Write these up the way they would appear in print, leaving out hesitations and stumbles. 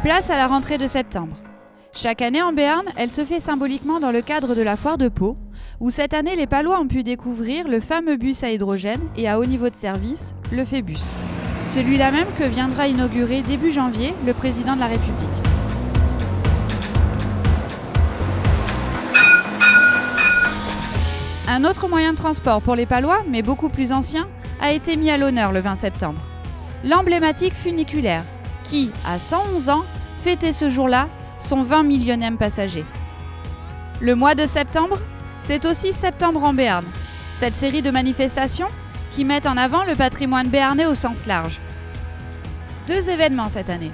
Place à la rentrée de septembre. Chaque année en Béarn, elle se fait symboliquement dans le cadre de la foire de Pau, où cette année les Palois ont pu découvrir le fameux bus à hydrogène et à haut niveau de service, le Phébus. Celui-là même que viendra inaugurer début janvier le président de la République. Un autre moyen de transport pour les Palois, mais beaucoup plus ancien, a été mis à l'honneur le 20 septembre. L'emblématique funiculaire, qui, à 111 ans, fêtait ce jour-là son 20 millionième passager. Le mois de septembre, c'est aussi Septembre en Béarn, cette série de manifestations qui mettent en avant le patrimoine béarnais au sens large. 2 événements cette année.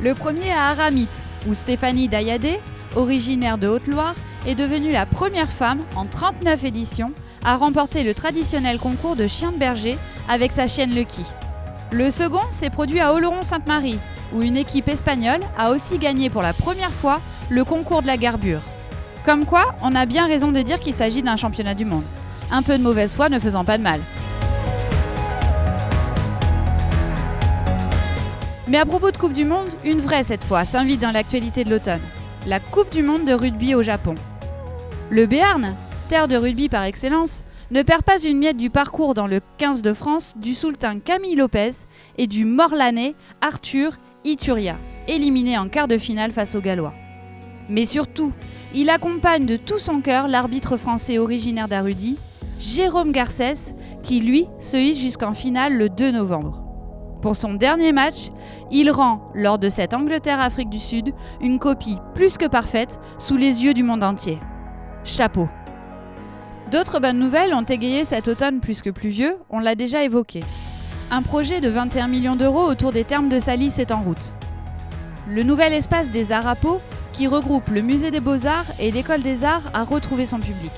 Le premier à Aramitz, où Stéphanie Dayadé, originaire de Haute-Loire, est devenue la première femme, en 39 éditions, à remporter le traditionnel concours de chien de berger avec sa chienne Lucky. Le second s'est produit à Oloron-Sainte-Marie, où une équipe espagnole a aussi gagné pour la première fois le concours de la garbure. Comme quoi, on a bien raison de dire qu'il s'agit d'un championnat du monde. Un peu de mauvaise foi ne faisant pas de mal. Mais à propos de Coupe du Monde, une vraie cette fois s'invite dans l'actualité de l'automne. La Coupe du Monde de rugby au Japon. Le Béarn, terre de rugby par excellence, ne perd pas une miette du parcours dans le 15 de France du Sultan Camille Lopez et du Morlanais Arthur Ituria, éliminé en quart de finale face aux Gallois. Mais surtout, il accompagne de tout son cœur l'arbitre français originaire d'Arudi, Jérôme Garcès, qui lui se hisse jusqu'en finale le 2 novembre. Pour son dernier match, il rend, lors de cette Angleterre-Afrique du Sud, une copie plus que parfaite sous les yeux du monde entier. Chapeau. D'autres bonnes nouvelles ont égayé cet automne plus que pluvieux, on l'a déjà évoqué. Un projet de 21 millions d'euros autour des thermes de Salis est en route. Le nouvel espace des Arts à Pau, qui regroupe le musée des Beaux-Arts et l'école des Arts, a retrouvé son public.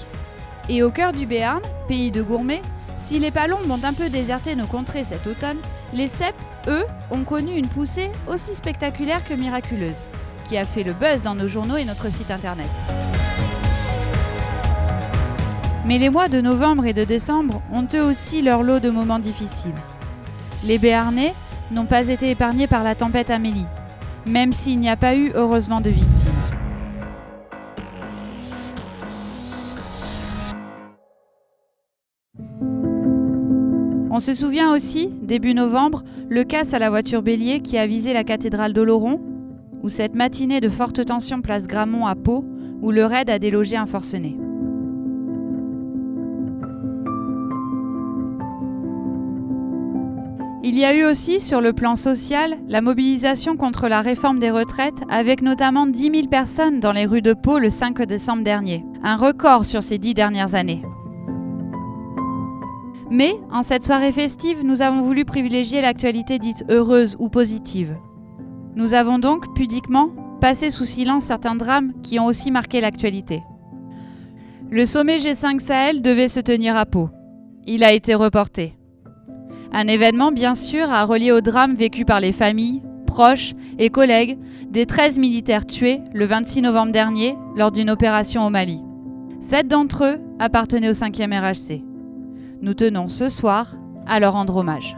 Et au cœur du Béarn, pays de gourmets, si les palombes ont un peu déserté nos contrées cet automne, les cèpes, eux, ont connu une poussée aussi spectaculaire que miraculeuse, qui a fait le buzz dans nos journaux et notre site internet. Mais les mois de novembre et de décembre ont eux aussi leur lot de moments difficiles. Les Béarnais n'ont pas été épargnés par la tempête Amélie, même s'il n'y a pas eu heureusement de victimes. On se souvient aussi, début novembre, le casse à la voiture bélier qui a visé la cathédrale d'Oloron, ou cette matinée de forte tension place Gramont à Pau, où le raid a délogé un forcené. Il y a eu aussi, sur le plan social, la mobilisation contre la réforme des retraites, avec notamment 10 000 personnes dans les rues de Pau le 5 décembre dernier. Un record sur ces 10 dernières années. Mais, en cette soirée festive, nous avons voulu privilégier l'actualité dite heureuse ou positive. Nous avons donc, pudiquement, passé sous silence certains drames qui ont aussi marqué l'actualité. Le sommet G5 Sahel devait se tenir à Pau. Il a été reporté. Un événement, bien sûr, à relier au drame vécu par les familles, proches et collègues des 13 militaires tués le 26 novembre dernier lors d'une opération au Mali. 7 d'entre eux appartenaient au 5e RHC. Nous tenons ce soir à leur rendre hommage.